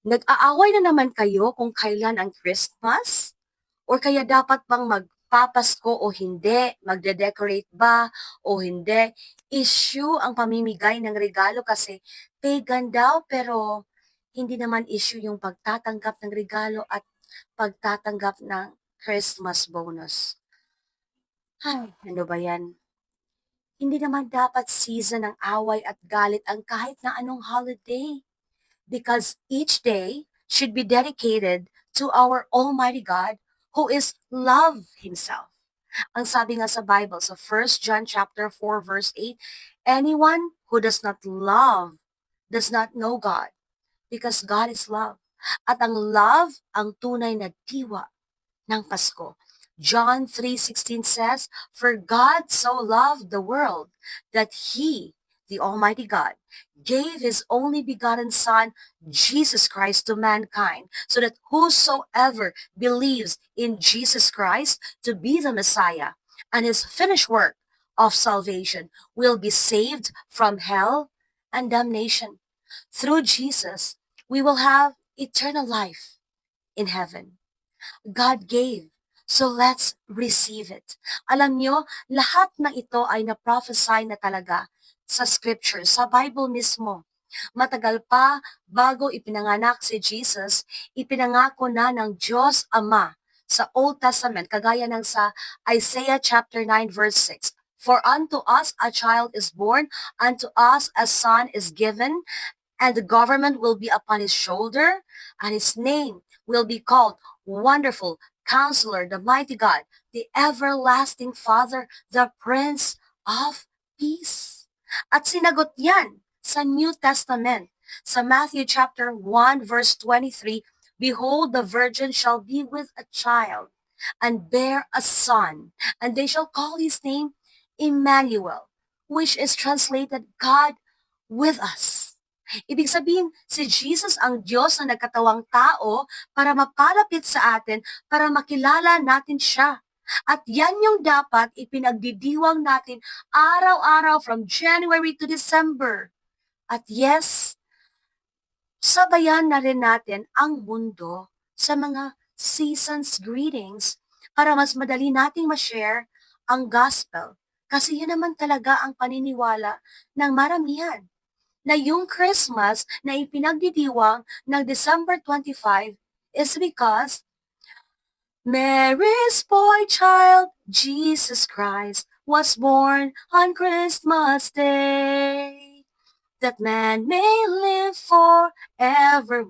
Nag-aaway na naman kayo kung kailan ang Christmas? Or kaya dapat bang magpapasko o hindi? Magde-decorate ba o hindi? Issue ang pamimigay ng regalo kasi pagan daw pero hindi naman issue yung pagtatanggap ng regalo at pagtatanggap ng Christmas bonus. Ay, ano ba yan? Hindi naman dapat season ng away at galit ang kahit na anong holiday. Because each day should be dedicated to our Almighty God who is love Himself. Ang sabi nga sa Bible, sa 1 John chapter 4 verse 8, anyone who does not love does not know God because God is love. At ang love ang tunay na diwa ng Pasko. John 3:16 says, "For God so loved the world that He, the Almighty God, gave His only begotten Son, Jesus Christ, to mankind, so that whosoever believes in Jesus Christ to be the Messiah and His finished work of salvation will be saved from hell and damnation. Through Jesus, we will have eternal life in heaven. God gave. So let's receive it. Alam nyo, lahat ng ito ay na-prophesy na talaga sa scripture, sa Bible mismo. Matagal pa bago ipinanganak si Jesus, ipinangako na ng Diyos Ama sa Old Testament, kagaya ng sa Isaiah chapter 9 verse 6. For unto us a child is born, unto us a son is given, and the government will be upon his shoulder, and his name will be called Wonderful, Counselor, the Mighty God, the Everlasting Father, the Prince of Peace. At sinagot yan sa New Testament. Sa Matthew chapter 1 verse 23, Behold, the virgin shall be with a child and bear a son, and they shall call his name Emmanuel, which is translated God with us. Ibig sabihin, si Jesus ang Diyos na nagkatawang tao para mapalapit sa atin, para makilala natin siya. At yan yung dapat ipinagdidiwang natin araw-araw from January to December. At yes, sabayan na rin natin ang mundo sa mga seasons greetings para mas madali nating ma-share ang gospel. Kasi yun naman talaga ang paniniwala ng maramihan na yung Christmas na ipinagdidiwang ng December 25 is because Mary's boy child, Jesus Christ, was born on Christmas Day, that man may live forevermore